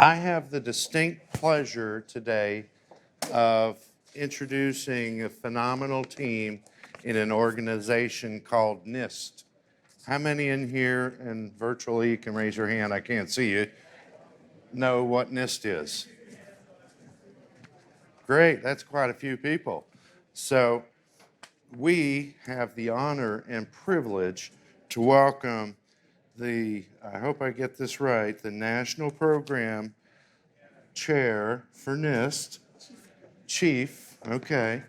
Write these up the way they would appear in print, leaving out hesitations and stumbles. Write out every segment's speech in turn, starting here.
I have the distinct pleasure today of introducing a phenomenal team in an organization called NIST. How many in here and virtually, you can raise your hand, I can't see you, know what NIST is? Great, that's quite a few people. So we have the honor and privilege to welcome I hope I get this right, the National Program Chair for NIST, Chief, okay,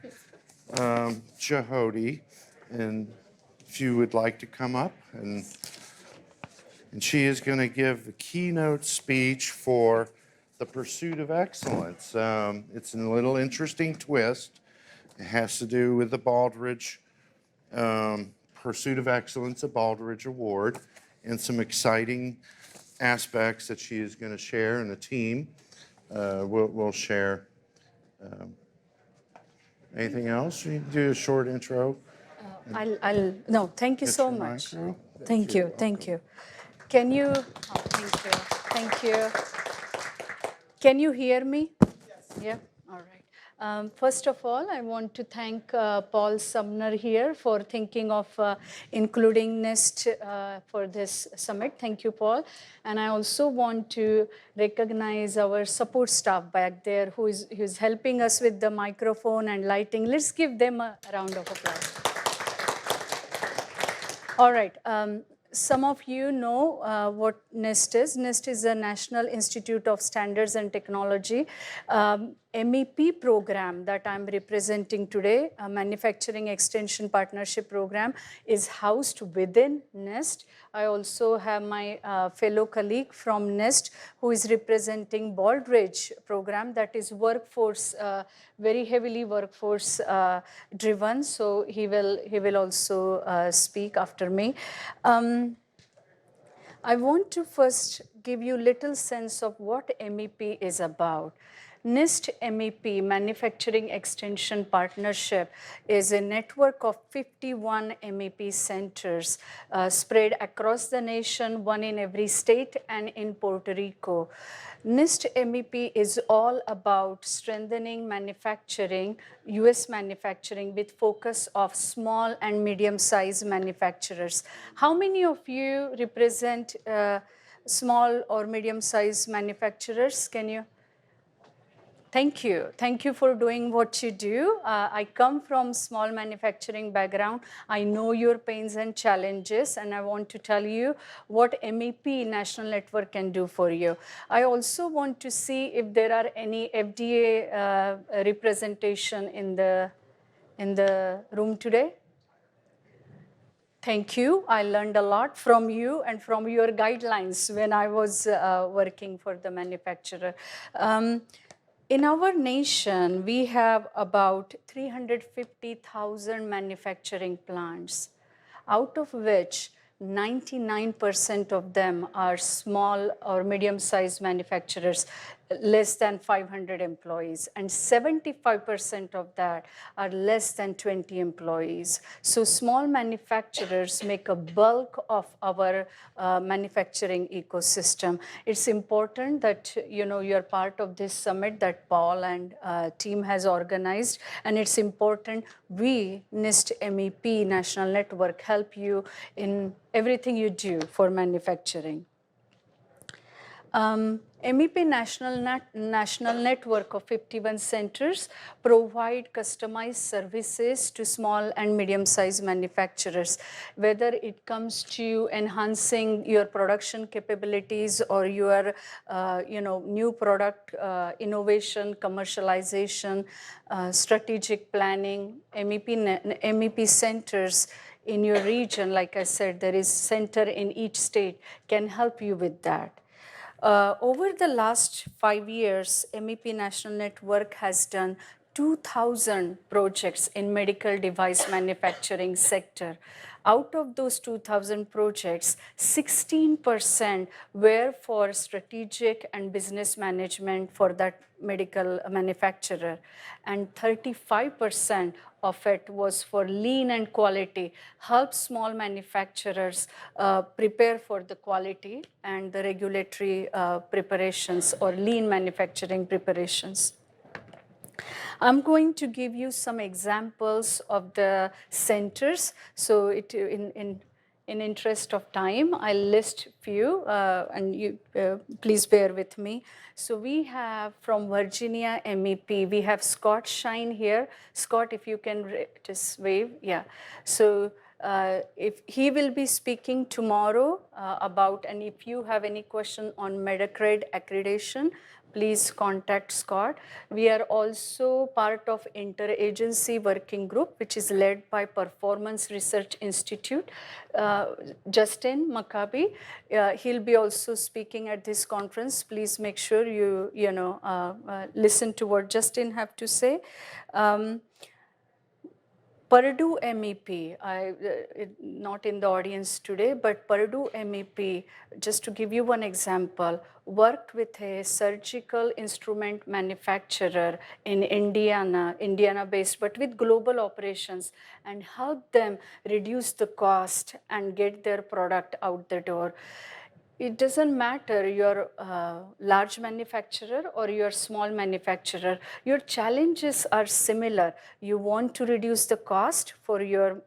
Jahodi, and if you would like to come up, and she is going to give a keynote speech for the pursuit of excellence. It's a little interesting twist. It has to do with the Baldrige Pursuit of Excellence, a Baldrige Award, and some exciting aspects that she is going to share, and the team will share. Anything else? You can do a short intro. No, thank you so much. Thank you, thank you. Can you, thank you. Can you hear me? Yes. Yeah, all right. First of all, I want to thank Paul Sumner here for thinking of including NIST for this summit. Thank you, Paul. And I also want to recognize our support staff back there who is helping us with the microphone and lighting. Let's give them a round of applause. All right. Some of you know what NIST is. NIST is a National Institute of Standards and Technology MEP program that I'm representing today, a Manufacturing Extension Partnership Program, is housed within NIST. I also have my fellow colleague from NIST who is representing Baldrige program that is workforce, very heavily workforce driven. So he will also speak after me. I want to first give you a little sense of what MEP is about. NIST MEP, Manufacturing Extension Partnership, is a network of 51 MEP centers spread across the nation, one in every state and in Puerto Rico. NIST MEP is all about strengthening manufacturing, US manufacturing, with focus of small and medium-sized manufacturers. How many of you represent small or medium-sized manufacturers? Can you? Thank you. Thank you for doing what you do. I come from small manufacturing background. I know your pains and challenges, and I want to tell you what MEP National Network can do for you. I also want to see if there are any FDA representation in the room today. Thank you. I learned a lot from you and from your guidelines when I was working for the manufacturer. In our nation, we have about 350,000 manufacturing plants, out of which 99% of them are small or medium-sized manufacturers, less than 500 employees, and 75% of that are less than 20 employees. So small manufacturers make a bulk of our manufacturing ecosystem. It's important that you're part of this summit that Paul and team has organized, and it's important we, NIST MEP National Network, help you in everything you do for manufacturing. MEP National Network of 51 centers provide customized services to small and medium-sized manufacturers, whether it comes to enhancing your production capabilities or your new product innovation, commercialization, strategic planning. MEP centers in your region, like I said, there is center in each state, can help you with that. Over the last 5 years, MEP National Network has done 2,000 projects in medical device manufacturing sector. Out of those 2,000 projects, 16% were for strategic and business management for that medical manufacturer, and 35% of it was for lean and quality, help small manufacturers prepare for the quality and the regulatory preparations or lean manufacturing preparations. I'm going to give you some examples of the centers. So in interest of time, I'll list few and you please bear with me. So we have from Virginia MEP, we have Scott Shine here. Scott, if you can just wave, yeah. So if he will be speaking tomorrow about, and if you have any question on Medicare accreditation, please contact Scott. We are also part of interagency working group, which is led by Performance Research Institute. Justin Maccabi, he'll be also speaking at this conference. Please make sure you listen to what Justin have to say. Purdue MEP, not in the audience today, but Purdue MEP, just to give you one example, worked with a surgical instrument manufacturer in Indiana-based, but with global operations, and helped them reduce the cost and get their product out the door. It doesn't matter you're a large manufacturer or you're small manufacturer, your challenges are similar. You want to reduce the cost for your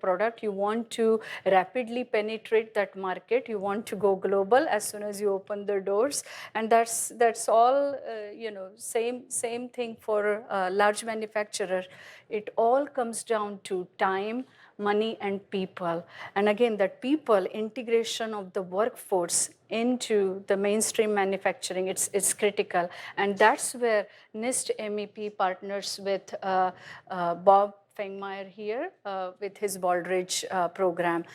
product, you want to rapidly penetrate that market, you want to go global as soon as you open the doors, and that's all same thing for a large manufacturer. It all comes down to time, money, and people. And again, that people, integration of the workforce into the mainstream manufacturing, it's critical. And that's where NIST MEP partners with Bob Fengmeyer here with his Baldrige program.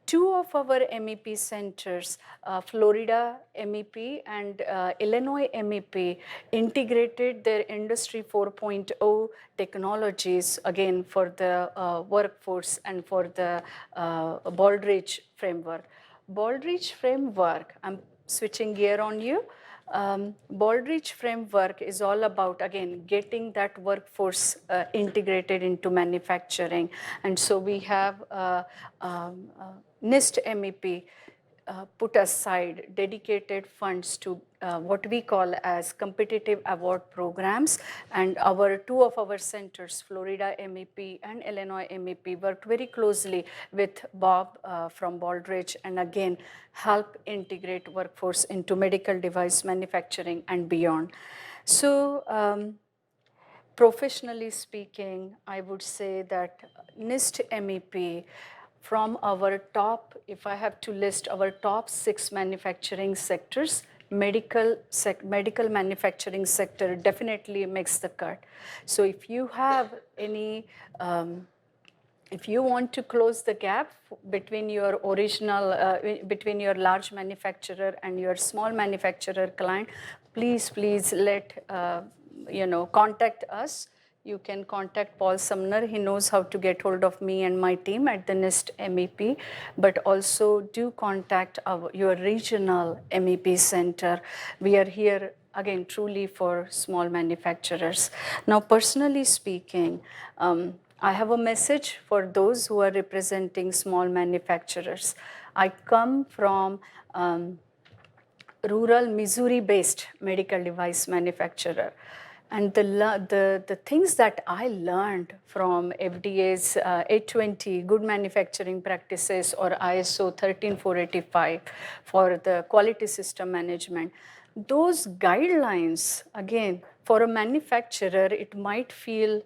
Two of our MEP centers, Florida MEP and Illinois MEP, integrated their Industry 4.0 technologies, again, for the workforce and for the Baldrige framework. Baldrige framework, I'm switching gear on you. Baldrige framework is all about, again, getting that workforce integrated into manufacturing. And so we have NIST MEP put aside dedicated funds to what we call as competitive award programs. And two of our centers, Florida MEP and Illinois MEP, worked very closely with Bob from Baldrige, and again, help integrate workforce into medical device manufacturing and beyond. So professionally speaking, I would say that NIST MEP, from our top, if I have to list our top 6 manufacturing sectors, medical manufacturing sector definitely makes the cut. So if you have any, if you want to close the gap between your original, between your large manufacturer and your small manufacturer client, please let, contact us. You can contact Paul Sumner. He knows how to get hold of me and my team at the NIST MEP, but also do contact your regional MEP center. We are here, again, truly for small manufacturers. Now, personally speaking, I have a message for those who are representing small manufacturers. I come from rural Missouri-based medical device manufacturer. And the things that I learned from FDA's 820 good manufacturing practices or ISO 13485 for the quality system management, those guidelines, again, for a manufacturer, it might feel,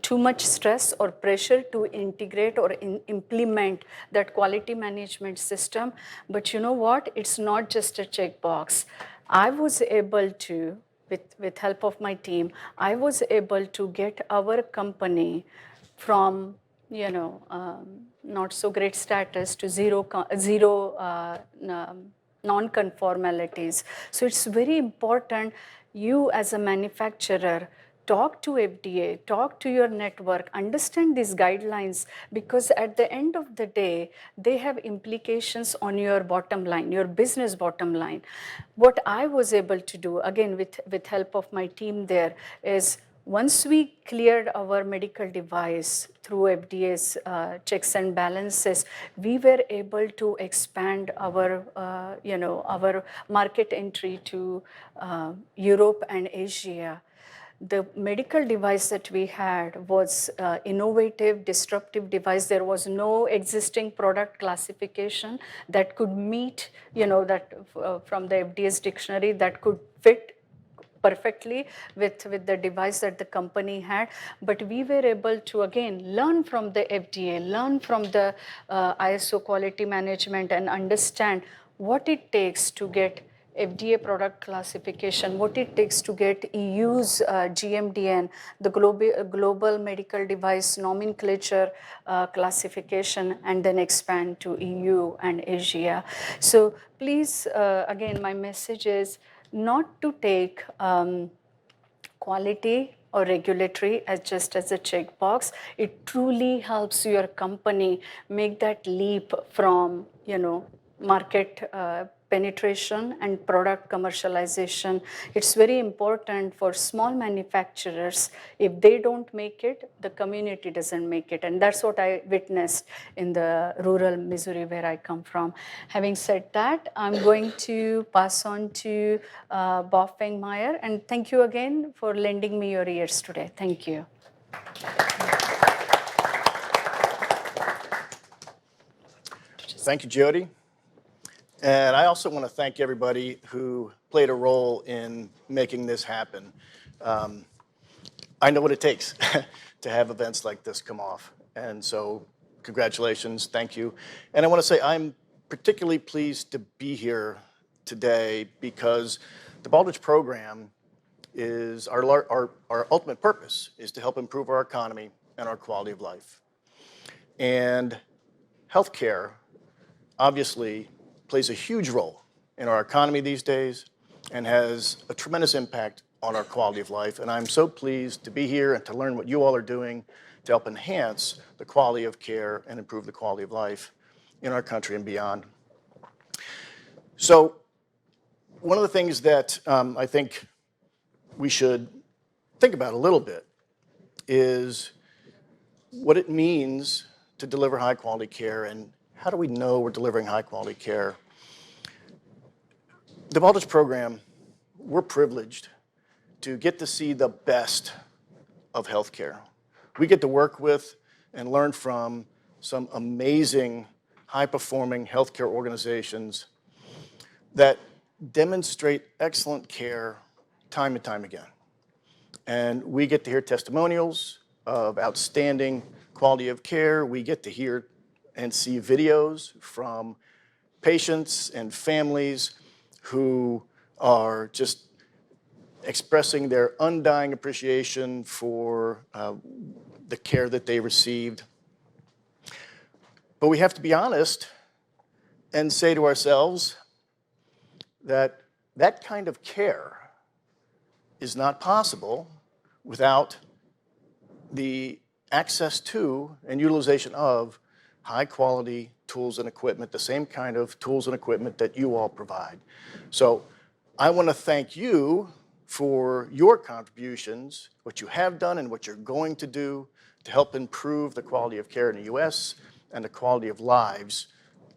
too much stress or pressure to integrate or implement that quality management system. But you know what? It's not just a checkbox. I was able to, with help of my team, I was able to get our company from not so great status to zero non-conformalities. So it's very important you as a manufacturer talk to FDA, talk to your network, understand these guidelines, because at the end of the day, they have implications on your bottom line, your business bottom line. What I was able to do, again, with help of my team there, is once we cleared our medical device through FDA's checks and balances, we were able to expand our, our market entry to Europe and Asia. The medical device that we had was innovative, disruptive device. There was no existing product classification that could meet, that from the FDA's dictionary that could fit perfectly with the device that the company had. But we were able to, again, learn from the FDA, learn from the ISO quality management, and understand what it takes to get FDA product classification, what it takes to get EU's GMDN, the global medical device nomenclature classification, and then expand to EU and Asia. So please, again, my message is not to take quality or regulatory as just as a checkbox. It truly helps your company make that leap from, market penetration and product commercialization. It's very important for small manufacturers. If they don't make it, the community doesn't make it. And that's what I witnessed in the rural Missouri where I come from. Having said that, I'm going to pass on to Bob Fengmeyer. And thank you again for lending me your ears today. Thank you. Thank you, Jyoti. And I also want to thank everybody who played a role in making this happen. I know what it takes to have events like this come off. And so congratulations, thank you. And I want to say I'm particularly pleased to be here today because the Baldrige program is our ultimate purpose is to help improve our economy and our quality of life. And healthcare obviously plays a huge role in our economy these days and has a tremendous impact on our quality of life. And I'm so pleased to be here and to learn what you all are doing to help enhance the quality of care and improve the quality of life in our country and beyond. So one of the things that I think we should think about a little bit is what it means to deliver high quality care and how do we know we're delivering high quality care? The Baldrige program, we're privileged to get to see the best of healthcare. We get to work with and learn from some amazing high-performing healthcare organizations that demonstrate excellent care time and time again. And we get to hear testimonials of outstanding quality of care. We get to hear and see videos from patients and families who are just expressing their undying appreciation for the care that they received. But we have to be honest and say to ourselves that that kind of care is not possible without the access to and utilization of high quality tools and equipment, the same kind of tools and equipment that you all provide. So I want to thank you for your contributions, what you have done and what you're going to do to help improve the quality of care in the U.S. and the quality of lives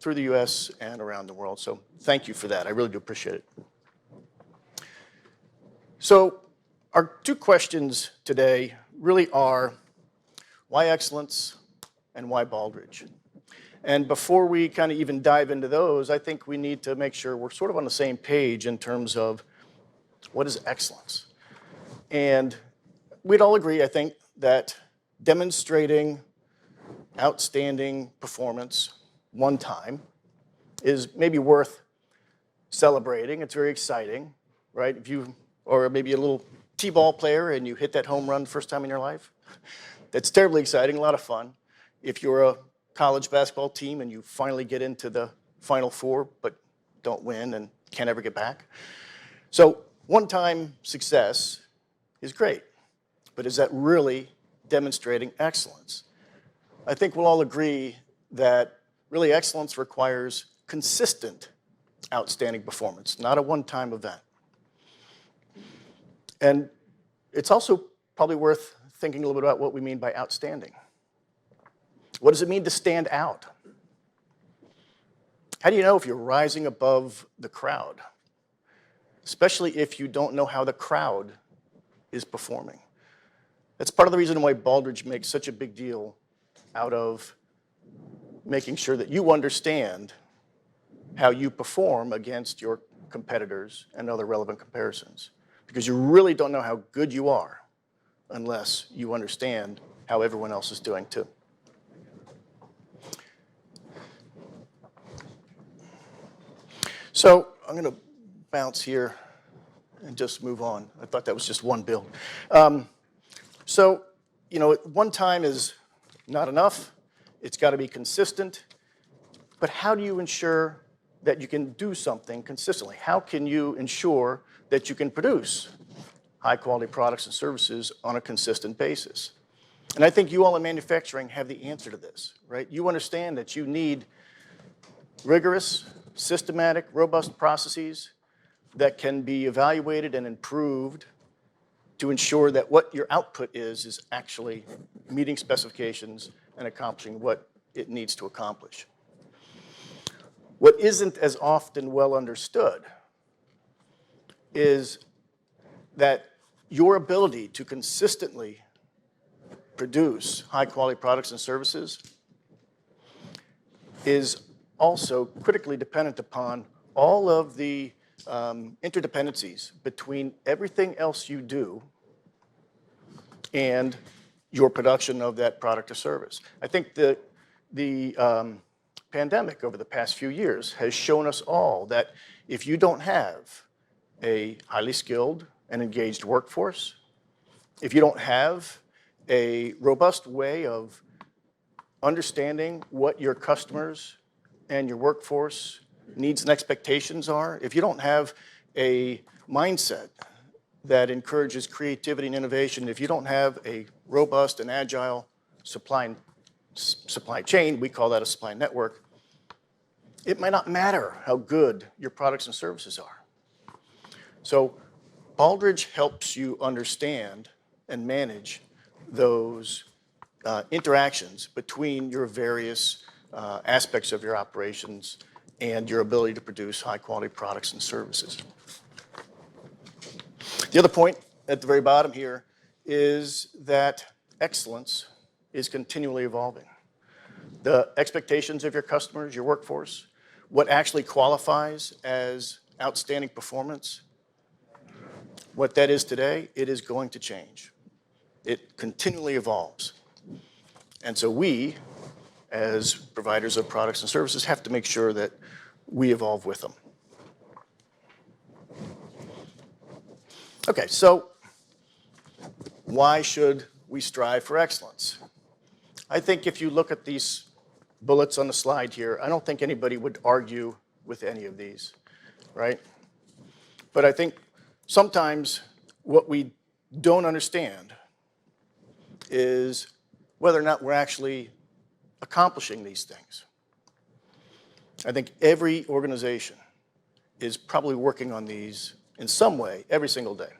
through the U.S. and around the world. So thank you for that. I really do appreciate it. So our two questions today really are, why excellence and why Baldrige? And before we kind of even dive into those, I think we need to make sure we're sort of on the same page in terms of what is excellence. And we'd all agree, I think, that demonstrating outstanding performance one time is maybe worth celebrating. It's very exciting, right? If you, or maybe a little t-ball player and you hit that home run first time in your life, that's terribly exciting, a lot of fun. If you're a college basketball team and you finally get into the Final Four, but don't win and can't ever get back. So one-time success is great, but is that really demonstrating excellence? I think we'll all agree that really excellence requires consistent, outstanding performance, not a one-time event. And it's also probably worth thinking a little bit about what we mean by outstanding. What does it mean to stand out? How do you know if you're rising above the crowd? Especially if you don't know how the crowd is performing. That's part of the reason why Baldrige makes such a big deal out of making sure that you understand how you perform against your competitors and other relevant comparisons. Because you really don't know how good you are unless you understand how everyone else is doing too. So I'm going to bounce here and just move on. I thought that was just one build. So, one time is not enough. It's got to be consistent. But how do you ensure that you can do something consistently? How can you ensure that you can produce high-quality products and services on a consistent basis? And I think you all in manufacturing have the answer to this, right? You understand that you need rigorous, systematic, robust processes that can be evaluated and improved to ensure that what your output is actually meeting specifications and accomplishing what it needs to accomplish. What isn't as often well understood is that your ability to consistently produce high-quality products and services is also critically dependent upon all of the interdependencies between everything else you do and your production of that product or service. I think the pandemic over the past few years has shown us all that if you don't have a highly skilled and engaged workforce, if you don't have a robust way of understanding what your customers and your workforce needs and expectations are, if you don't have a mindset that encourages creativity and innovation, if you don't have a robust and agile supply chain, we call that a supply network, it might not matter how good your products and services are. So Baldrige helps you understand and manage those interactions between your various aspects of your operations and your ability to produce high-quality products and services. The other point at the very bottom here is that excellence is continually evolving. The expectations of your customers, your workforce, what actually qualifies as outstanding performance, what that is today, it is going to change. It continually evolves. And so we, as providers of products and services, have to make sure that we evolve with them. Okay, so why should we strive for excellence? I think if you look at these bullets on the slide here, I don't think anybody would argue with any of these, right? But I think sometimes what we don't understand is whether or not we're actually accomplishing these things. I think every organization is probably working on these in some way every single day.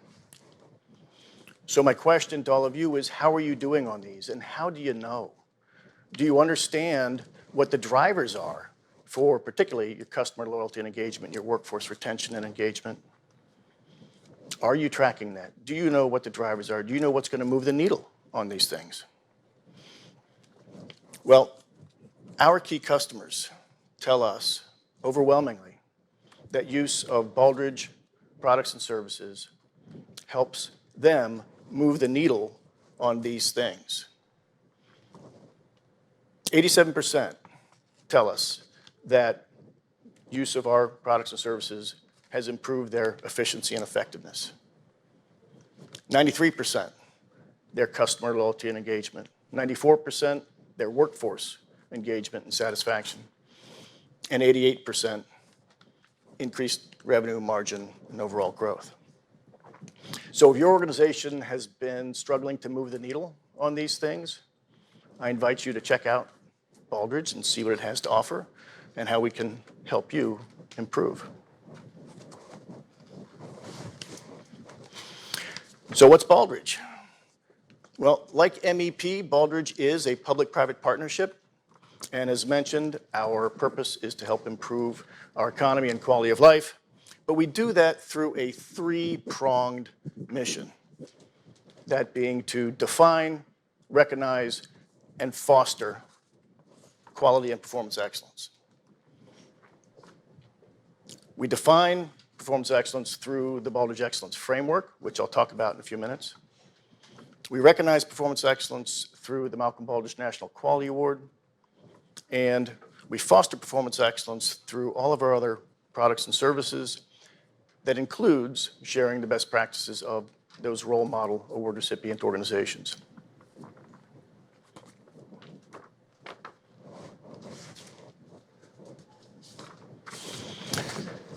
So my question to all of you is, how are you doing on these, and how do you know? Do you understand what the drivers are for particularly your customer loyalty and engagement, your workforce retention and engagement? Are you tracking that? Do you know what the drivers are? Do you know what's going to move the needle on these things? Well, our key customers tell us overwhelmingly that use of Baldrige products and services helps them move the needle on these things. 87% tell us that use of our products and services has improved their efficiency and effectiveness. 93% their customer loyalty and engagement. 94% their workforce engagement and satisfaction. And 88% increased revenue, margin, and overall growth. So if your organization has been struggling to move the needle on these things, I invite you to check out Baldrige and see what it has to offer and how we can help you improve. So what's Baldrige? Well, like MEP, Baldrige is a public-private partnership. And as mentioned, our purpose is to help improve our economy and quality of life. But we do that through a three-pronged mission. That being to define, recognize, and foster quality and performance excellence. We define performance excellence through the Baldrige Excellence Framework, which I'll talk about in a few minutes. We recognize performance excellence through the Malcolm Baldrige National Quality Award. And we foster performance excellence through all of our other products and services. That includes sharing the best practices of those role model award recipient organizations.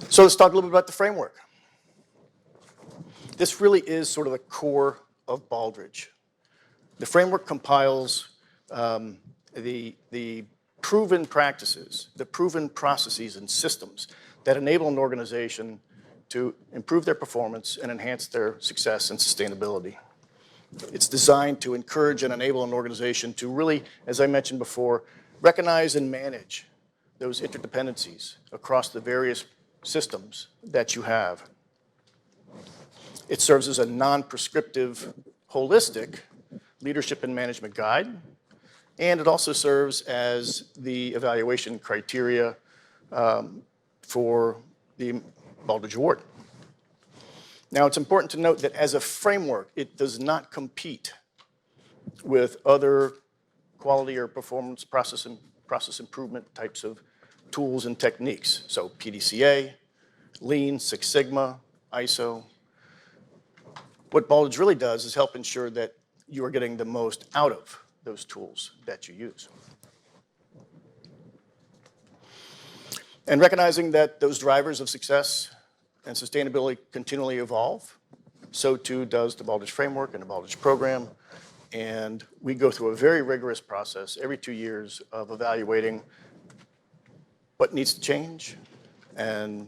So let's talk a little bit about the framework. This really is sort of the core of Baldrige. The framework compiles the proven practices, the proven processes and systems that enable an organization to improve their performance and enhance their success and sustainability. It's designed to encourage and enable an organization to really, as I mentioned before, recognize and manage those interdependencies across the various systems that you have. It serves as a non-prescriptive, holistic leadership and management guide, and it also serves as the evaluation criteria for the Baldrige Award. Now, it's important to note that as a framework, it does not compete with other quality or performance process improvement types of tools and techniques. So PDCA, Lean, Six Sigma, ISO. What Baldrige really does is help ensure that you are getting the most out of those tools that you use. And recognizing that those drivers of success and sustainability continually evolve, so too does the Baldrige Framework and the Baldrige Program. And we go through a very rigorous process every 2 years of evaluating what needs to change and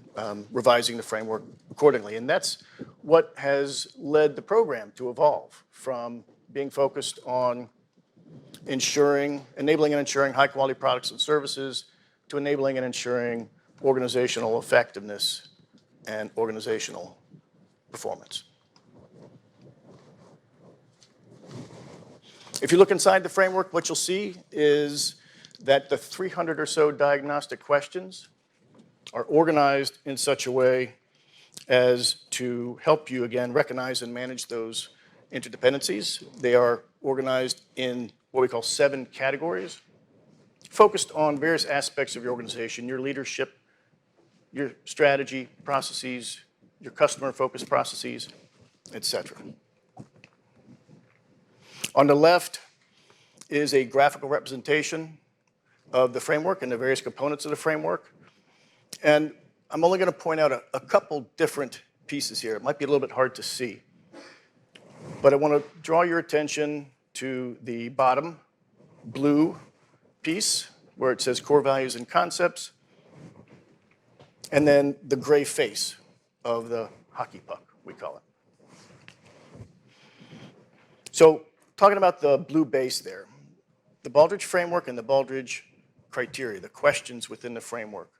revising the framework accordingly. And that's what has led the program to evolve from being focused on enabling and ensuring high quality products and services to enabling and ensuring organizational effectiveness and organizational performance. If you look inside the framework, what you'll see is that the 300 or so diagnostic questions are organized in such a way as to help you, again, recognize and manage those interdependencies. They are organized in what we call 7 categories, focused on various aspects of your organization, your leadership, your strategy, processes, your customer-focused processes, et cetera. On the left is a graphical representation of the framework and the various components of the framework. And I'm only going to point out a couple different pieces here. It might be a little bit hard to see. But I want to draw your attention to the bottom blue piece where it says core values and concepts, and then the gray face of the hockey puck, we call it. So talking about the blue base there, the Baldrige Framework and the Baldrige criteria, the questions within the framework,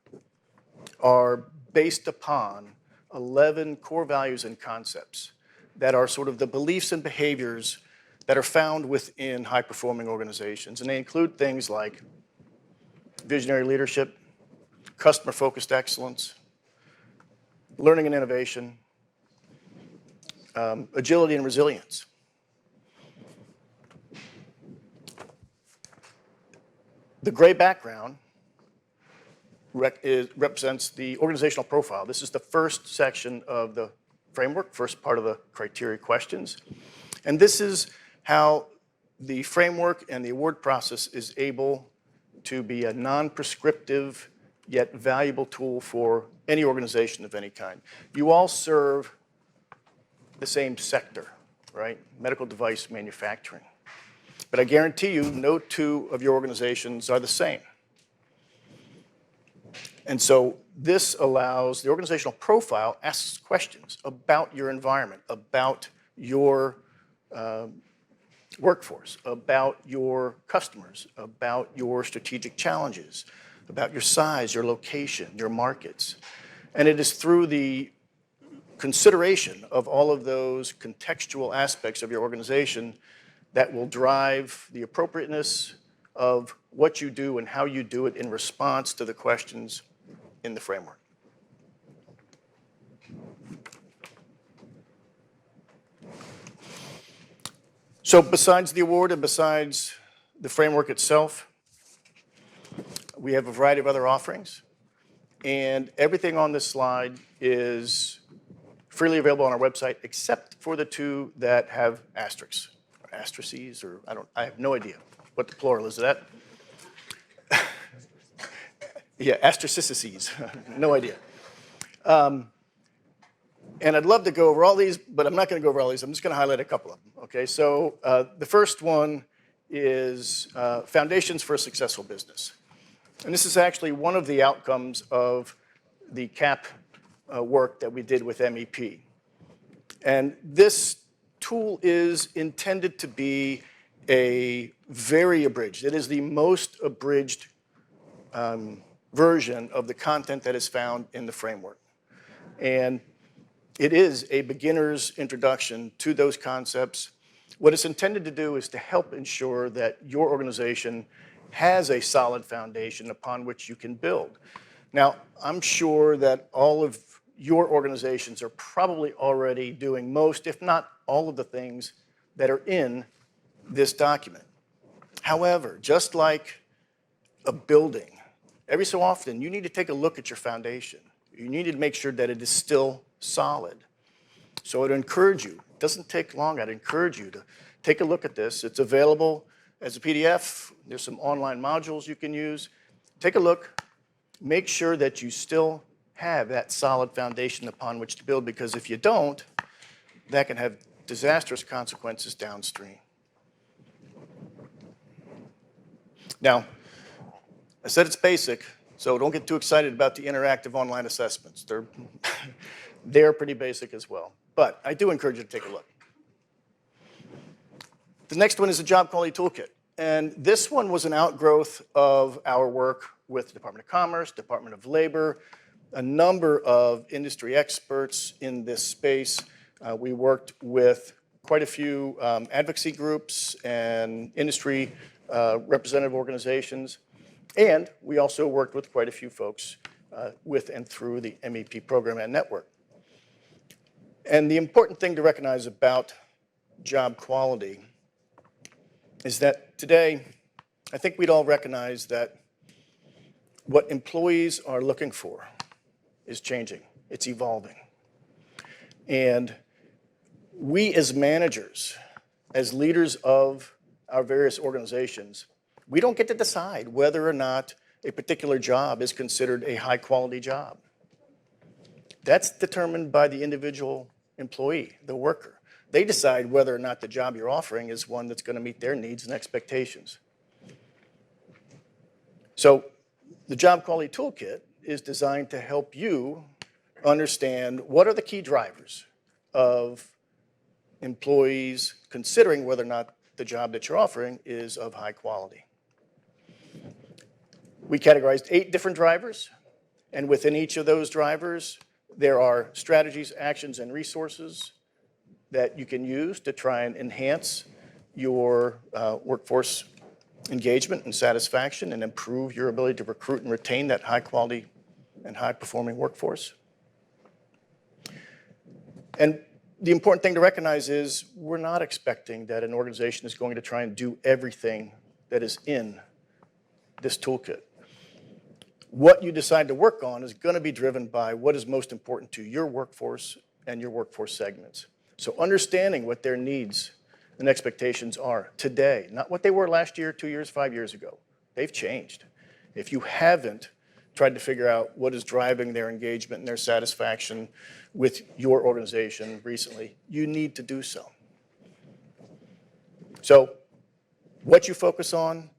are based upon 11 core values and concepts that are sort of the beliefs and behaviors that are found within high-performing organizations. And they include things like visionary leadership, customer-focused excellence, learning and innovation, agility and resilience. The gray background represents the organizational profile. This is the first section of the framework, first part of the criteria questions. And this is how the framework and the award process is able to be a non-prescriptive yet valuable tool for any organization of any kind. You all serve the same sector, right? Medical device manufacturing. But I guarantee you, no two of your organizations are the same. And so this allows the organizational profile asks questions about your environment, about your workforce, about your customers, about your strategic challenges, about your size, your location, your markets. And it is through the consideration of all of those contextual aspects of your organization that will drive the appropriateness of what you do and how you do it in response to the questions in the framework. So besides the award and besides the framework itself, we have a variety of other offerings. And everything on this slide is freely available on our website, except for the two that have asterisks, or asterisks, or I have no idea what the plural is of that. Yeah, asterisks, no idea. And I'd love to go over all these, but I'm not going to go over all these. I'm just going to highlight a couple of them. Okay, so the first one is Foundations for a Successful Business. And this is actually one of the outcomes of the CAP work that we did with MEP. And this tool is intended to be a very abridged. It is the most abridged version of the content that is found in the framework. And it is a beginner's introduction to those concepts. What it's intended to do is to help ensure that your organization has a solid foundation upon which you can build. Now, I'm sure that all of your organizations are probably already doing most, if not all of the things that are in this document. However, just like a building, every so often you need to take a look at your foundation. You need to make sure that it is still solid. So I'd encourage you, it doesn't take long, I'd encourage you to take a look at this. It's available as a PDF. There's some online modules you can use. Take a look. Make sure that you still have that solid foundation upon which to build, because if you don't, that can have disastrous consequences downstream. Now, I said it's basic, so don't get too excited about the interactive online assessments. They're pretty basic as well. But I do encourage you to take a look. The next one is a job quality toolkit. And this one was an outgrowth of our work with the Department of Commerce, Department of Labor, a number of industry experts in this space. We worked with quite a few advocacy groups and industry representative organizations. And we also worked with quite a few folks with and through the MEP program and network. And the important thing to recognize about job quality is that today, I think we'd all recognize that what employees are looking for is changing. It's evolving. And we as managers, as leaders of our various organizations, we don't get to decide whether or not a particular job is considered a high-quality job. That's determined by the individual employee, the worker. They decide whether or not the job you're offering is one that's going to meet their needs and expectations. So the Job Quality Toolkit is designed to help you understand what are the key drivers of employees considering whether or not the job that you're offering is of high quality. We categorized 8 different drivers, and within each of those drivers, there are strategies, actions, and resources that you can use to try and enhance your workforce engagement and satisfaction and improve your ability to recruit and retain that high quality and high performing workforce. And the important thing to recognize is we're not expecting that an organization is going to try and do everything that is in this toolkit. What you decide to work on is going to be driven by what is most important to your workforce and your workforce segments. So understanding what their needs and expectations are today, not what they were last year, 2 years, 5 years ago. They've changed. If you haven't tried to figure out what is driving their engagement and their satisfaction with your organization recently, you need to do so. So what you focus on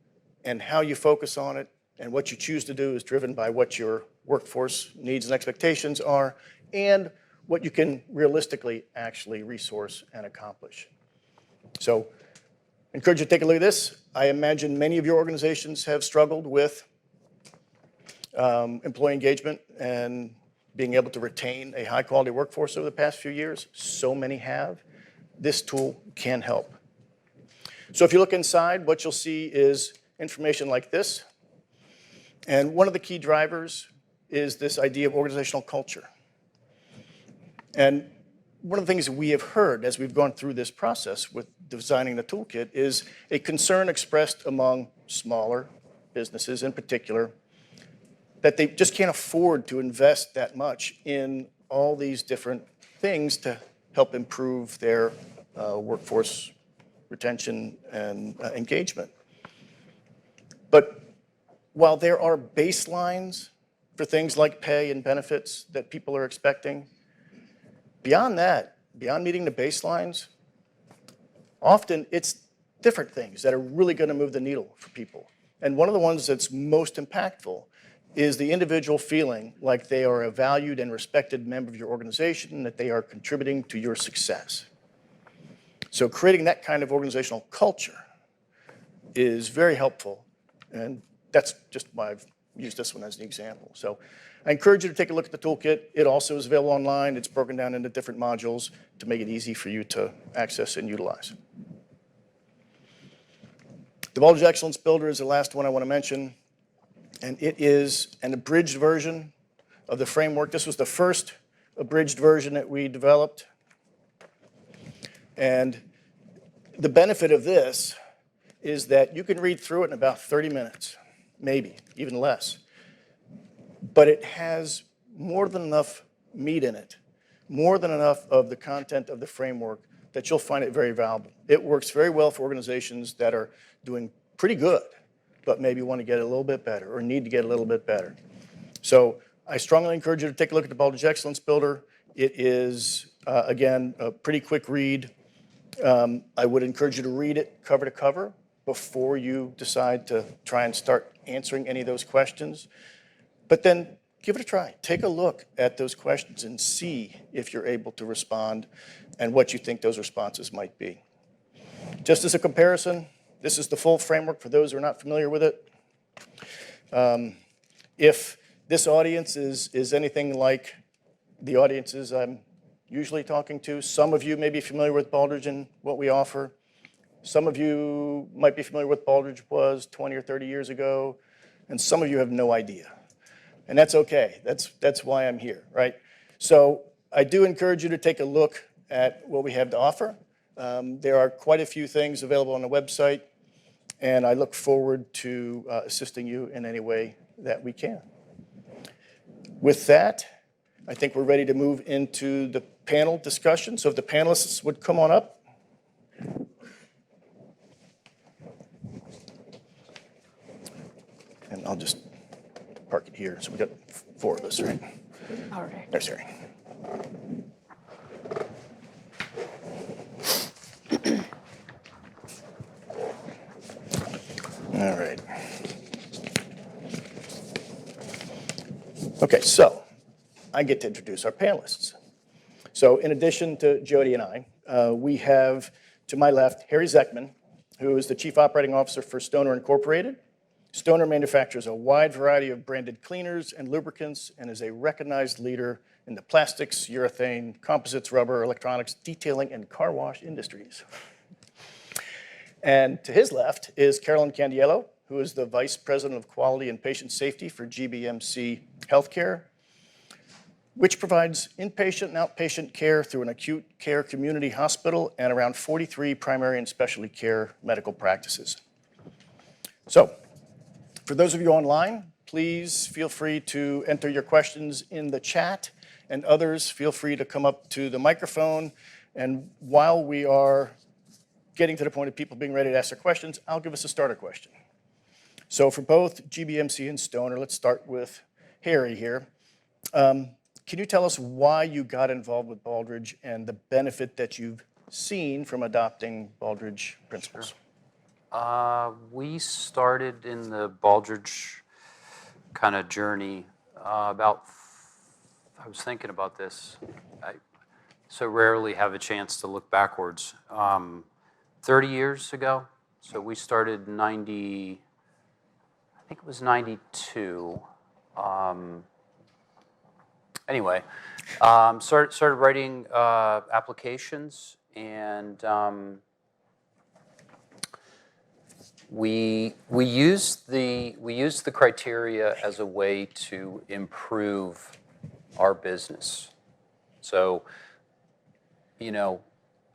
and how you focus on it and what you choose to do is driven by what your workforce needs and expectations are and what you can realistically actually resource and accomplish. So I encourage you to take a look at this. I imagine many of your organizations have struggled with employee engagement and being able to retain a high-quality workforce over the past few years. So many have. This tool can help. So if you look inside, what you'll see is information like this. And one of the key drivers is this idea of organizational culture. And one of the things that we have heard as we've gone through this process with designing the toolkit is a concern expressed among smaller businesses in particular that they just can't afford to invest that much in all these different things to help improve their workforce retention and engagement. But while there are baselines for things like pay and benefits that people are expecting, beyond that, beyond meeting the baselines, often it's different things that are really going to move the needle for people. And one of the ones that's most impactful is the individual feeling like they are a valued and respected member of your organization, that they are contributing to your success. So creating that kind of organizational culture is very helpful, and that's just why I've used this one as an example. So I encourage you to take a look at the toolkit. It also is available online. It's broken down into different modules to make it easy for you to access and utilize. The Voltage Excellence Builder is the last one I want to mention, and it is an abridged version of the framework. This was the first abridged version that we developed. And the benefit of this is that you can read through it in about 30 minutes, maybe, even less. But it has more than enough meat in it, more than enough of the content of the framework that you'll find it very valuable. It works very well for organizations that are doing pretty good, but maybe want to get a little bit better or need to get a little bit better. So I strongly encourage you to take a look at the Voltage Excellence Builder. It is, again, a pretty quick read. I would encourage you to read it cover to cover before you decide to try and start answering any of those questions. But then give it a try. Take a look at those questions and see if you're able to respond and what you think those responses might be. Just as a comparison, this is the full framework for those who are not familiar with it. If this audience is anything like the audiences I'm usually talking to, some of you may be familiar with Baldrige and what we offer. Some of you might be familiar with what Baldrige was 20 or 30 years ago, and some of you have no idea. And that's okay. That's why I'm here, right? So I do encourage you to take a look at what we have to offer. There are quite a few things available on the website, and I look forward to assisting you in any way that we can. With that, I think we're ready to move into the panel discussion. So if the panelists would come on up. And I'll just park it here. So we got 4 of us, right? All right. There's Harry. All right. Okay, so I get to introduce our panelists. So in addition to Jody and I, we have to my left Harry Zeckman, who is the Chief Operating Officer for Stoner Incorporated. Stoner manufactures a wide variety of branded cleaners and lubricants and is a recognized leader in the plastics, urethane, composites, rubber, electronics, detailing, and car wash industries. And to his left is Carolyn Candiello, who is the Vice President of Quality and Patient Safety for GBMC Healthcare, which provides inpatient and outpatient care through an acute care community hospital and around 43 primary and specialty care medical practices. So, for those of you online, please feel free to enter your questions in the chat, and others feel free to come up to the microphone. And while we are getting to the point of people being ready to ask their questions, I'll give us a starter question. So for both GBMC and Stoner, let's start with Harry here. Can you tell us why you got involved with Baldrige and the benefit that you've seen from adopting Baldrige principles? We started in the Baldrige kind of journey I was thinking about this. I so rarely have a chance to look backwards. 30 years ago. So we started 90, I think it was 92. Anyway, started writing applications, and we used the criteria as a way to improve our business. So,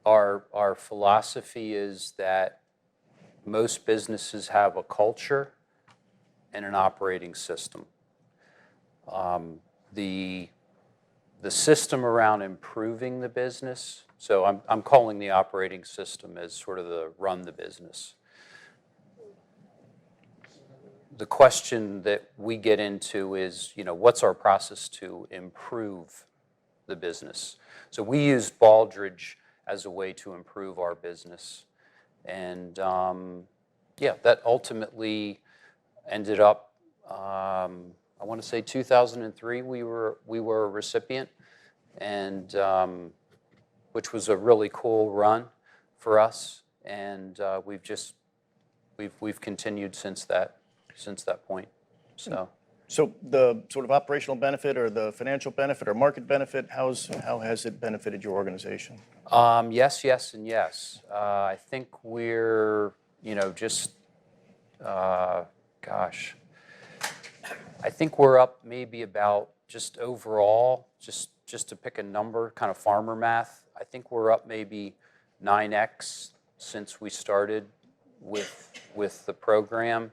our philosophy is that most businesses have a culture and an operating system. The system around improving the business, so I'm calling the operating system as sort of the run the business. The question that we get into is, what's our process to improve the business? So we used Baldrige as a way to improve our business. And that ultimately ended up, I want to say 2003, we were a recipient, and which was a really cool run for us. And we've continued since that point. So the sort of operational benefit or the financial benefit or market benefit, how has it benefited your organization? Yes, yes, and yes. I think we're, I think we're up maybe about just overall, just to pick a number, kind of farmer math, I think we're up maybe 9x since we started with the program.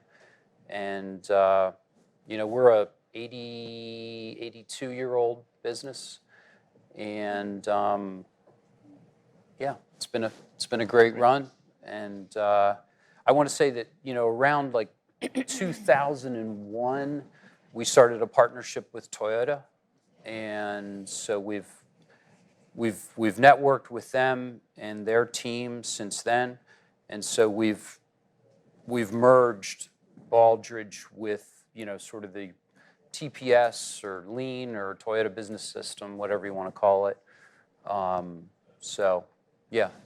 And, we're a 82-year-old business. And, it's been a great run. And I want to say that, around like 2001, we started a partnership with Toyota. And so we've networked with them and their team since then. And so we've merged Baldrige with, sort of the TPS or Lean or Toyota Business System, whatever you want to call it. It's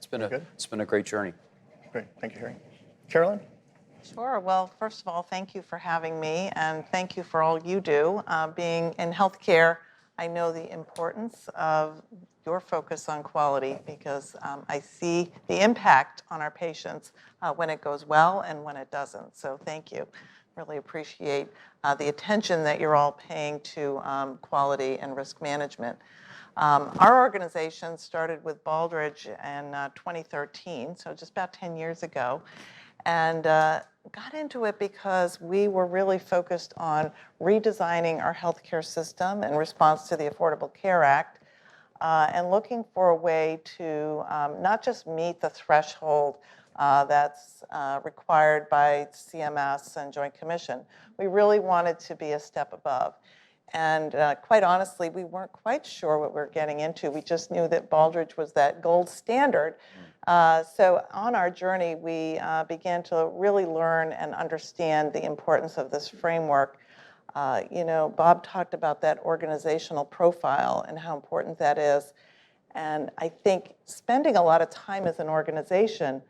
been a great journey. Great, thank you, Harry. Carolyn? Sure. Well, first of all, thank you for having me, and thank you for all you do. Being in healthcare, I know the importance of your focus on quality because I see the impact on our patients when it goes well and when it doesn't. So thank you. Really appreciate the attention that you're all paying to quality and risk management. Our organization started with Baldrige in 2013, so just about 10 years ago, and got into it because we were really focused on redesigning our healthcare system in response to the Affordable Care Act and looking for a way to not just meet the threshold that's required by CMS and Joint Commission. We really wanted to be a step above. And quite honestly, we weren't quite sure what we were getting into. We just knew that Baldrige was that gold standard. So on our journey, we began to really learn and understand the importance of this framework. Bob talked about that organizational profile and how important that is. And I think spending a lot of time as an organization,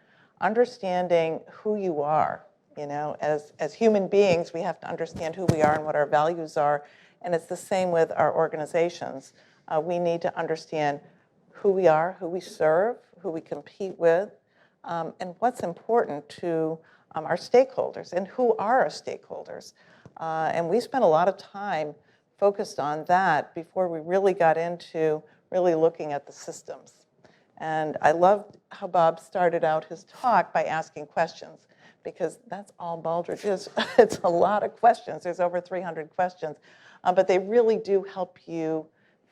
understanding who you are, as human beings, we have to understand who we are and what our values are. And it's the same with our organizations. We need to understand who we are, who we serve, who we compete with, and what's important to our stakeholders and who are our stakeholders. And we spent a lot of time focused on that before we really got into really looking at the systems. And I loved how Bob started out his talk by asking questions, because that's all Baldrige is. It's a lot of questions. There's over 300 questions. But they really do help you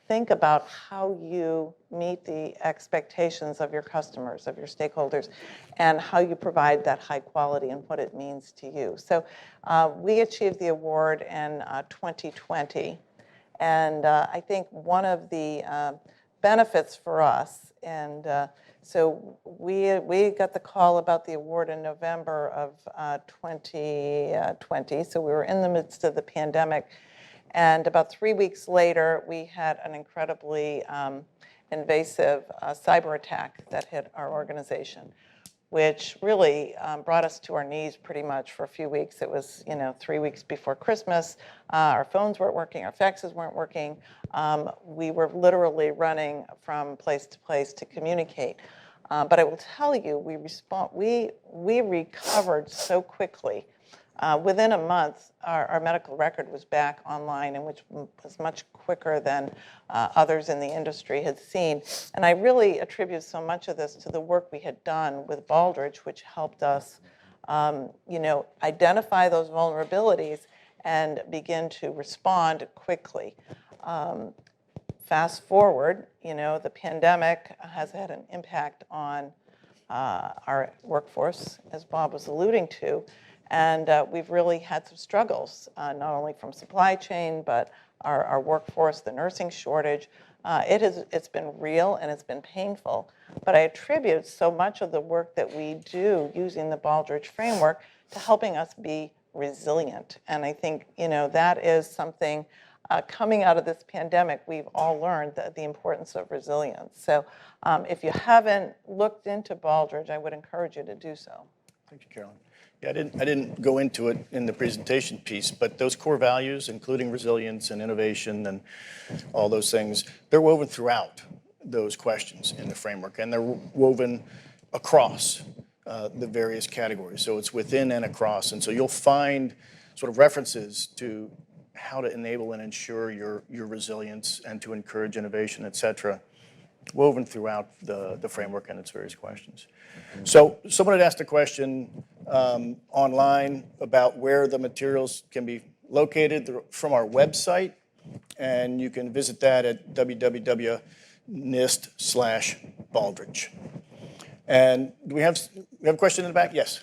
think about how you meet the expectations of your customers, of your stakeholders, and how you provide that high quality and what it means to you. So we achieved the award in 2020. And I think one of the benefits for us, and so we got the call about the award in November of 2020. So we were in the midst of the pandemic. And about 3 weeks later, we had an incredibly invasive cyber attack that hit our organization, which really brought us to our knees pretty much for a few weeks. It was, 3 weeks before Christmas. Our phones weren't working, our faxes weren't working. We were literally running from place to place to communicate. But I will tell you, we recovered so quickly. Within a month, our medical record was back online, and which was much quicker than others in the industry had seen. And I really attribute so much of this to the work we had done with Baldrige, which helped us, identify those vulnerabilities and begin to respond quickly. Fast forward, the pandemic has had an impact on our workforce, as Bob was alluding to. And we've really had some struggles, not only from supply chain, but our workforce, the nursing shortage. It's been real and it's been painful. But I attribute so much of the work that we do using the Baldrige framework to helping us be resilient. And I think, that is something coming out of this pandemic, we've all learned the importance of resilience. So if you haven't looked into Baldrige, I would encourage you to do so. Thank you, Carolyn. Yeah, I didn't go into it in the presentation piece, but those core values, including resilience and innovation and all those things, they're woven throughout those questions in the framework, and they're woven across the various categories. So it's within and across, and so you'll find sort of references to how to enable and ensure your resilience and to encourage innovation, et cetera, woven throughout the framework and its various questions. So someone had asked a question online about where the materials can be located from our website, and you can visit that at www.nist/Baldrige. And do we have a question in the back? Yes.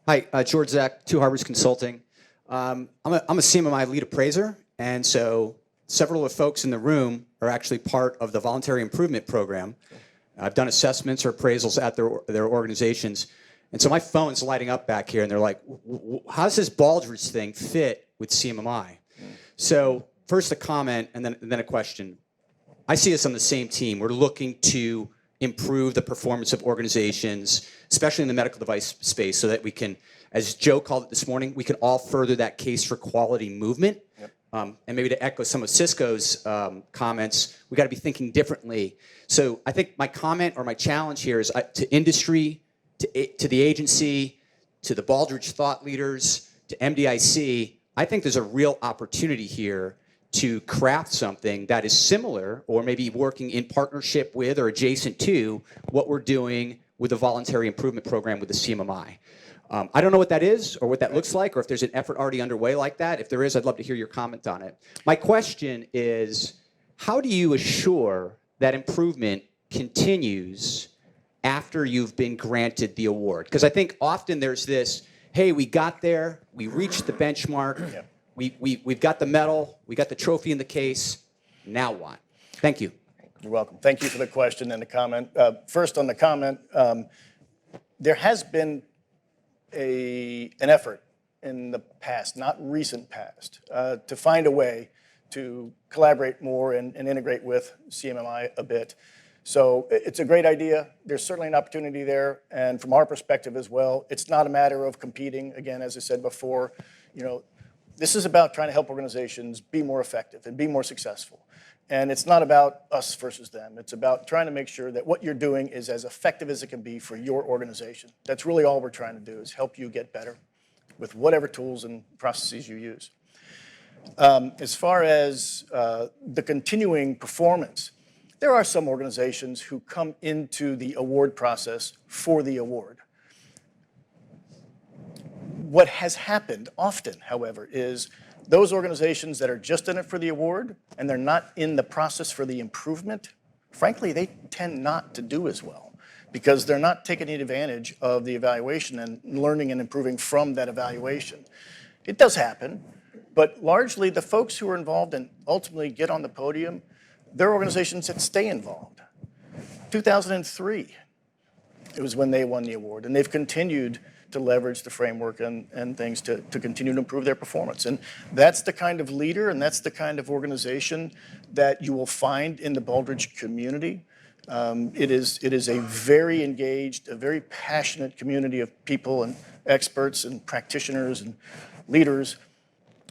Hi, George Zach, Two Harbors Consulting. I'm a CMMI lead appraiser, and so several of the folks in the room are actually part of the voluntary improvement program. I've done assessments or appraisals at their organizations. And so my phone's lighting up back here, and they're like, how does this Baldrige thing fit with CMMI? So first a comment, and then a question. I see us on the same team. We're looking to improve the performance of organizations, especially in the medical device space, so that we can, as Joe called it this morning, we can all further that case for quality movement. Yep. And maybe to echo some of Cisco's comments, we got to be thinking differently. So I think my comment or my challenge here is to industry, to the agency, to the Baldrige thought leaders, to MDIC. I think there's a real opportunity here to craft something that is similar or maybe working in partnership with or adjacent to what we're doing with the voluntary improvement program with the CMMI. I don't know what that is or what that looks like or if there's an effort already underway like that. If there is, I'd love to hear your comment on it. My question is, how do you assure that improvement continues after you've been granted the award? Because I think often there's this, hey, we got there, we reached the benchmark, Yeah. we've got the medal, we got the trophy in the case, now what? Thank you. You're welcome. Thank you for the question and the comment. First on the comment, there has been an effort in the past, not recent past, to find a way to collaborate more and integrate with CMMI a bit. So it's a great idea. There's certainly an opportunity there. And from our perspective as well, it's not a matter of competing. Again, as I said before, this is about trying to help organizations be more effective and be more successful. And it's not about us versus them. It's about trying to make sure that what you're doing is as effective as it can be for your organization. That's really all we're trying to do, is help you get better with whatever tools and processes you use. As far as the continuing performance, there are some organizations who come into the award process for the award. What has happened often, however, is Those organizations that are just in it for the award and they're not in the process for the improvement, frankly, they tend not to do as well because they're not taking advantage of the evaluation and learning and improving from that evaluation. It does happen, but largely the folks who are involved and ultimately get on the podium, they're organizations that stay involved. 2003, it was when they won the award, and they've continued to leverage the framework and things to continue to improve their performance. And that's the kind of leader and that's the kind of organization that you will find in the Baldrige community. It is a very engaged, a very passionate community of people and experts and practitioners and leaders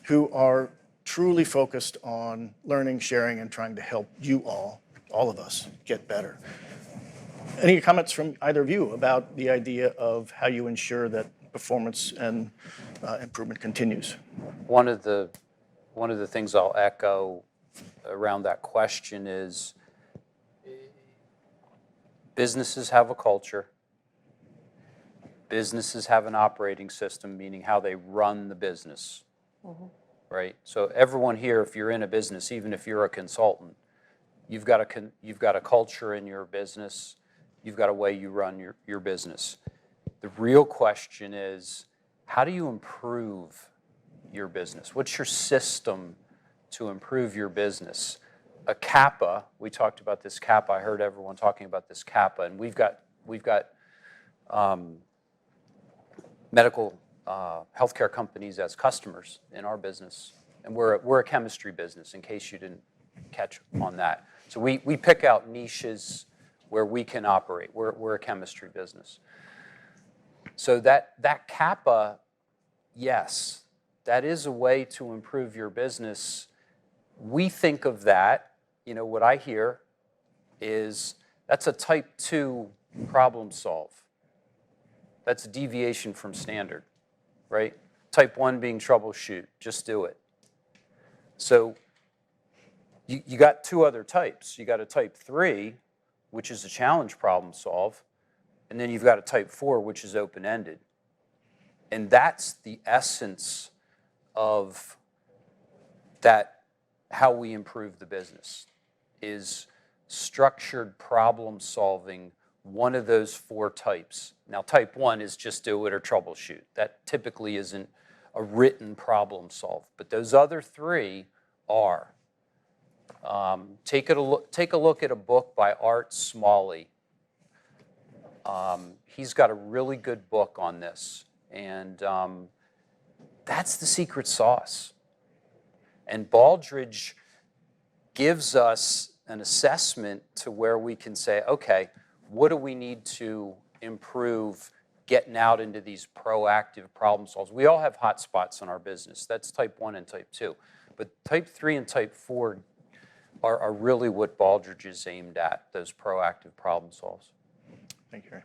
who are truly focused on learning, sharing, and trying to help you all of us, get better. Any comments from either of you about the idea of how you ensure that performance and improvement continues? One of the things I'll echo around that question is businesses have a culture. Businesses have an operating system, meaning how they run the business, right? So everyone here, if you're in a business, even if you're a consultant, you've got a culture in your business. You've got a way you run your business. The real question is, how do you improve your business? What's your system to improve your business? A CAPA, we talked about this CAPA. I heard everyone talking about this CAPA, and we've got medical healthcare companies as customers in our business, and we're a chemistry business. In case you didn't catch on that, so we pick out niches where we can operate. We're a chemistry business. So that CAPA, yes, that is a way to improve your business. We think of that, what I hear is that's a type 2 problem solve. That's a deviation from standard, right? Type 1 being troubleshoot, just do it. So you got two other types. You got a type 3, which is a challenge problem solve, and then you've got a type 4, which is open-ended. And that's the essence of that, how we improve the business, is structured problem solving, one of those 4 types. Now, type 1 is just do it or troubleshoot. That typically isn't a written problem solve, but those other 3 are. Take a look at a book by Art Smalley. He's got a really good book on this, and that's the secret sauce. And Baldrige gives us an assessment to where we can say, okay, what do we need to improve getting out into these proactive problem solves? We all have hot spots in our business. That's type 1 and type 2. But type 3 and type 4 are really what Baldrige is aimed at, those proactive problem solves. Thank you, Harry.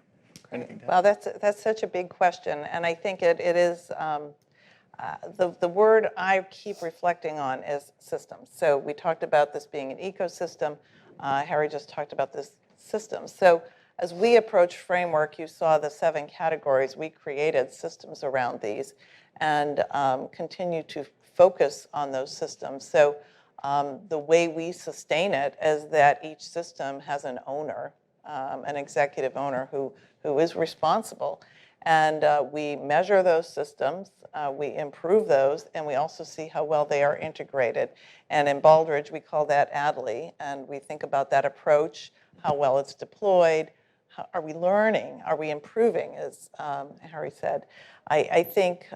Anything to add? Well, that's such a big question, and I think it is, the word I keep reflecting on is systems. So we talked about this being an ecosystem. Harry just talked about this system. So as we approach framework, you saw the 7 categories. We created systems around these and continue to focus on those systems. So the way we sustain it is that each system has an owner, an executive owner who is responsible. And we measure those systems, we improve those, and we also see how well they are integrated. And in Baldrige, we call that ADLI, and we think about that approach, how well it's deployed, how, are we learning, are we improving, as Harry said. I think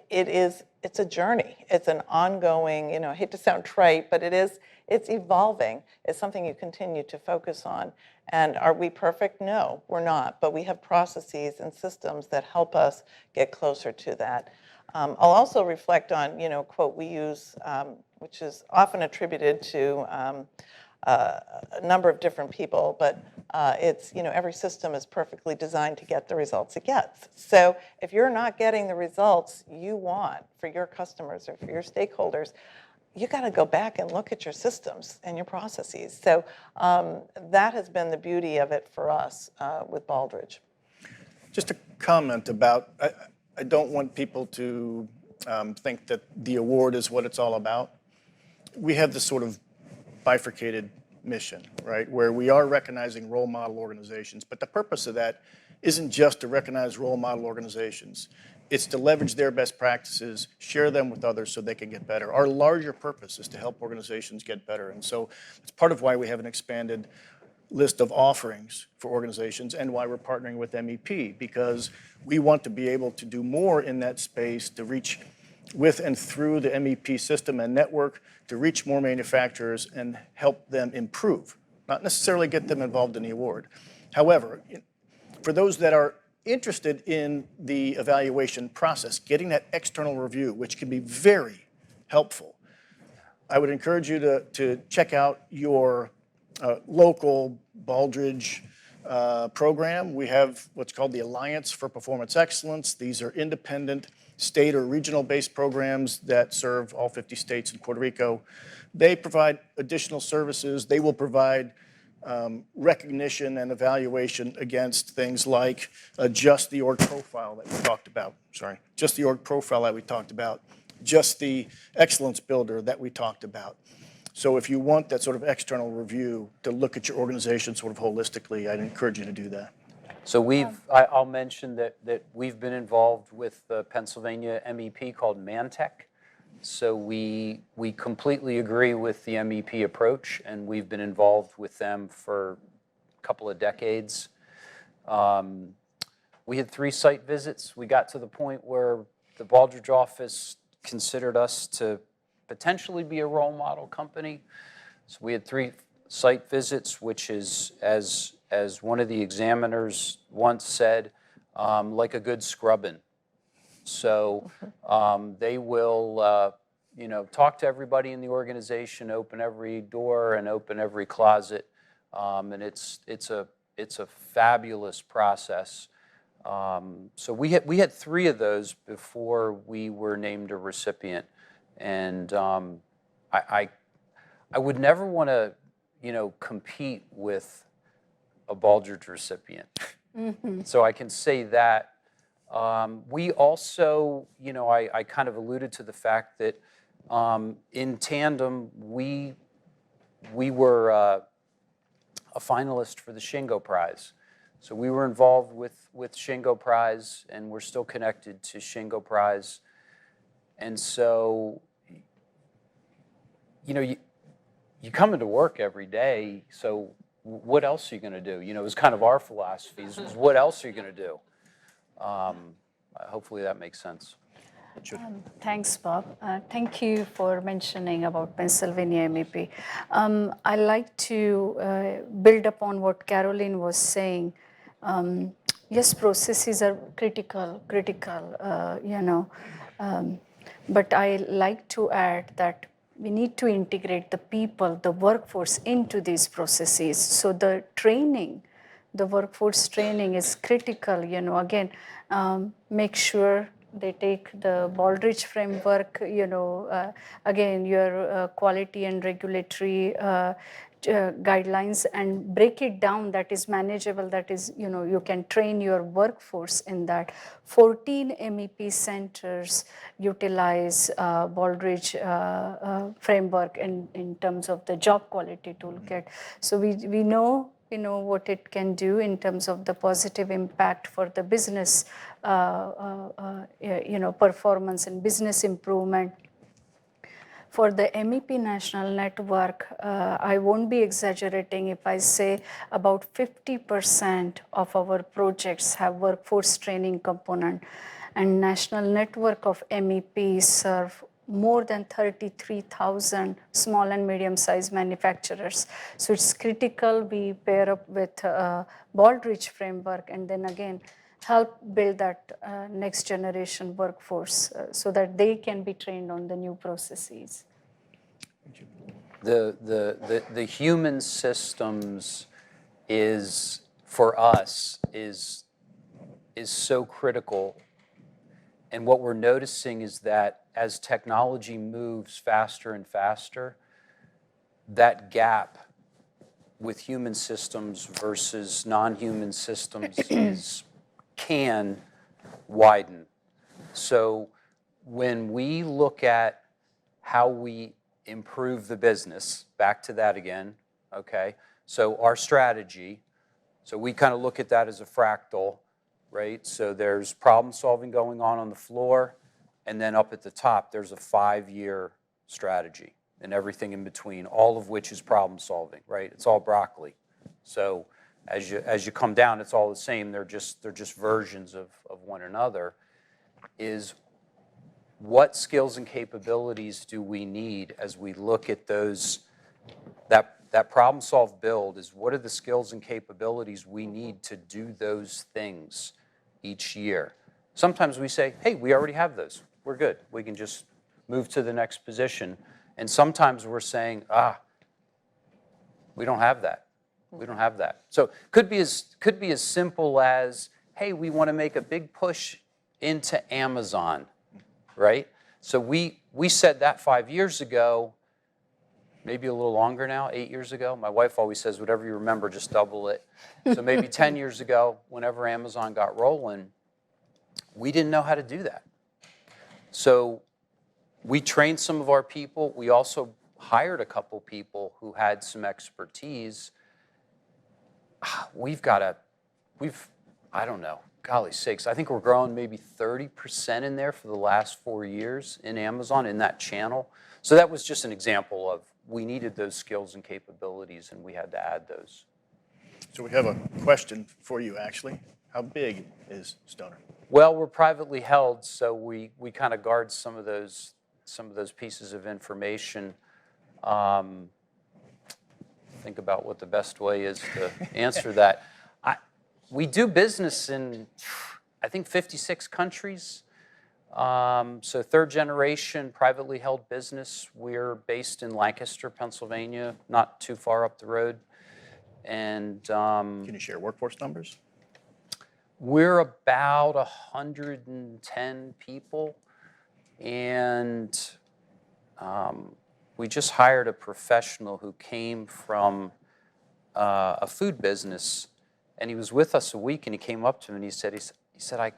it's a journey. It's an ongoing, I hate to sound trite, but it's evolving. It's something you continue to focus on. And are we perfect? No, we're not. But we have processes and systems that help us get closer to that. I'll also reflect on, quote we use, which is often attributed to a number of different people, but it's, every system is perfectly designed to get the results it gets. So if you're not getting the results you want for your customers or for your stakeholders, you got to go back and look at your systems and your processes. So that has been the beauty of it for us with Baldrige. Just a comment about, I don't want people to think that the award is what it's all about. We have this sort of bifurcated mission, right, where we are recognizing role model organizations, but the purpose of that isn't just to recognize role model organizations. It's to leverage their best practices, share them with others so they can get better. Our larger purpose is to help organizations get better. And so it's part of why we have an expanded list of offerings for organizations and why we're partnering with MEP, because we want to be able to do more in that space to reach with and through the MEP system and network to reach more manufacturers and help them improve, not necessarily get them involved in the award. However, for those that are interested in the evaluation process, getting that external review, which can be very helpful, I would encourage you to check out your local Baldrige program. We have what's called the Alliance for Performance Excellence. These are independent state or regional based programs that serve all 50 states and Puerto Rico. They provide additional services. They will provide recognition and evaluation against things like just the org profile that we talked about. Just the org profile that we talked about. Just the excellence builder that we talked about. So if you want that sort of external review to look at your organization sort of holistically, I'd encourage you to do that. So I'll mention that we've been involved with the Pennsylvania MEP called Mantech. So we completely agree with the MEP approach, and we've been involved with them for a couple of decades. We had 3 site visits. We got to the point where the Baldrige office considered us to potentially be a role model company. So we had 3 site visits, which is, as one of the examiners once said, like a good scrubbing. So they will, talk to everybody in the organization, open every door and open every closet, and it's a fabulous process. So we had 3 of those before we were named a recipient, and I would never want to, compete with a Baldrige recipient. Mm-hmm. So I can say that. We also, I kind of alluded to the fact that in tandem, we were a finalist for the Shingo Prize. So we were involved with Shingo Prize, and we're still connected to Shingo Prize. And so, you come into work every day, so what else are you going to do? It was kind of our philosophy, is what else are you going to do? Hopefully that makes sense. Thanks, Bob. Thank you for mentioning about Pennsylvania MEP. I like to build upon what Caroline was saying. Yes, processes are critical, but I like to add that we need to integrate the people, the workforce into these processes. So the training, the workforce training is critical, again, make sure they take the Baldrige framework, again, your quality and regulatory guidelines, and break it down that is manageable, that is, you can train your workforce in that. 14 MEP centers utilize Baldrige framework in terms of the job quality toolkit. So we know what it can do in terms of the positive impact for the business, performance and business improvement. For the MEP National Network, I won't be exaggerating if I say about 50% of our projects have workforce training component, and National Network of MEPs serve more than 33,000 small and medium-sized manufacturers. So it's critical we pair up with Baldrige framework and then again help build that next generation workforce so that they can be trained on the new processes. The human systems is, for us, is so critical. And what we're noticing is that as technology moves faster and faster, that gap with human systems versus non-human systems can widen. So when we look at how we improve the business, back to that again, okay? So our strategy, so we kind of look at that as a fractal, right? So there's problem solving going on the floor, and then up at the top, there's a 5-year strategy and everything in between, all of which is problem solving, right? It's all broccoli. So as you come down, it's all the same. They're just versions of one another. Is what skills and capabilities do we need as we look at those, that problem solve build is what are the skills and capabilities we need to do those things each year? Sometimes we say, hey, we already have those. We're good. We can just move to the next position. And sometimes we're saying, we don't have that. We don't have that. So could be as simple as, hey, we want to make a big push into Amazon, right? So we said that 5 years ago, maybe a little longer now, 8 years ago. My wife always says, whatever you remember, just double it. So maybe 10 years ago, whenever Amazon got rolling, we didn't know how to do that. So we trained some of our people. We also hired a couple people who had some expertise. I don't know, golly sakes, I think we're growing maybe 30% in there for the last 4 years in Amazon, in that channel. So that was just an example of we needed those skills and capabilities, and we had to add those. So we have a question for you, actually. How big is Stoner? Well, we're privately held, so we kind of guard some of those pieces of information. Think about what the best way is to answer that. We do business in, I think, 56 countries. So third generation privately held business. We're based in Lancaster, Pennsylvania, not too far up the road. And Can you share workforce numbers? we're about 110 people. And we just hired a professional who came from a food business, and he was with us a week, and he came up to me and he said, I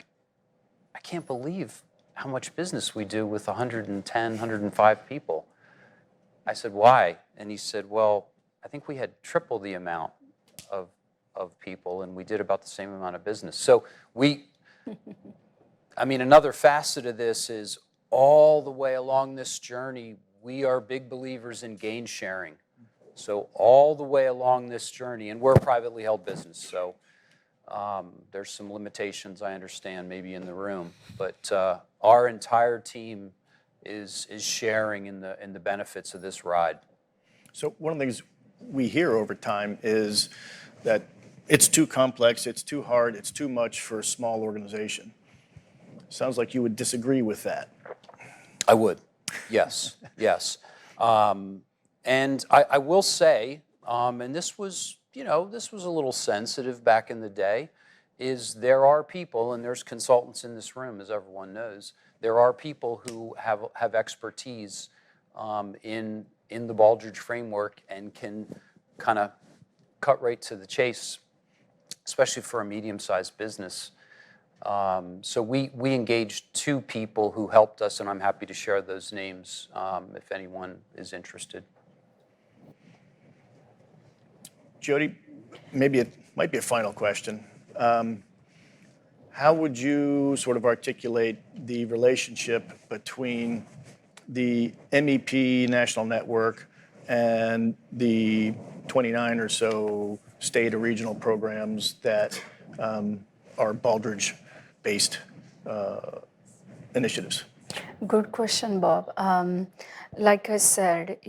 can't believe how much business we do with 110, 105 people. I said, why? And he said, well, I think we had triple the amount of people, and we did about the same amount of business. So another facet of this is all the way along this journey, we are big believers in gain sharing. So all the way along this journey, and we're a privately held business, so there's some limitations, I understand, maybe in the room, but our entire team is sharing in the benefits of this ride. So one of the things we hear over time is that it's too complex, it's too hard, it's too much for a small organization. Sounds like you would disagree with that. I would, yes, yes. And I will say, and this was a little sensitive back in the day, is there are people, and there's consultants in this room, as everyone knows, there are people who have expertise in the Baldrige framework and can kind of cut right to the chase, especially for a medium-sized business. So we engaged 2 people who helped us, and I'm happy to share those names if anyone is interested. Jody, maybe it might be a final question. How would you sort of articulate the relationship between the MEP National Network and the 29 or so state or regional programs that are Baldrige-based initiatives? Good question, Bob. Like I said,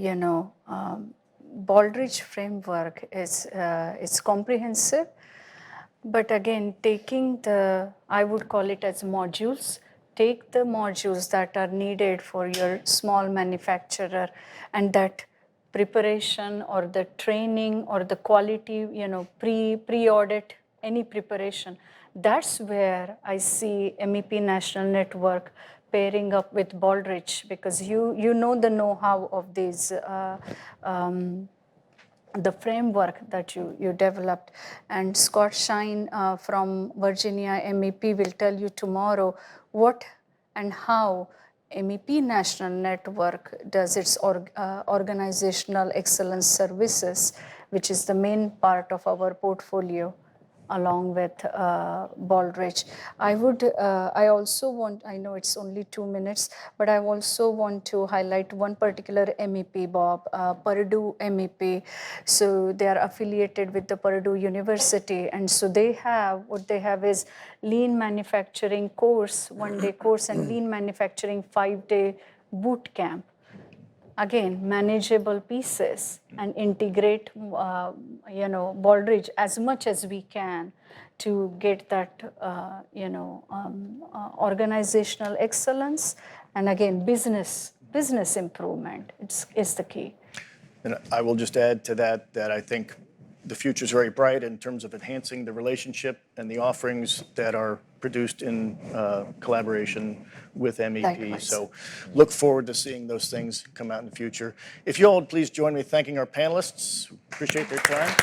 Baldrige framework is it's comprehensive, but again, taking I would call it as modules. Take the modules that are needed for your small manufacturer, and that preparation or the training or the quality, pre-audit, any preparation. That's where I see MEP National Network pairing up with Baldrige, because you know the know-how of these, the framework that you developed. And Scott Shine from Virginia MEP will tell you tomorrow what and how MEP National Network does its organizational excellence services, which is the main part of our portfolio, along with Baldrige. I also want, I know it's only 2 minutes, but I also want to highlight one particular MEP, Bob, Purdue MEP. So they are affiliated with the Purdue University. And so they have, what they have is lean manufacturing course, 1-day course, and lean manufacturing 5-day boot camp. Again, manageable pieces, and integrate, Baldrige as much as we can to get that, organizational excellence, and again, business improvement is the key. And I will just add to that I think the future is very bright in terms of enhancing the relationship and the offerings that are produced in collaboration with MEP. Likewise. So look forward to seeing those things come out in the future. If you all would please join me thanking our panelists. Appreciate their time.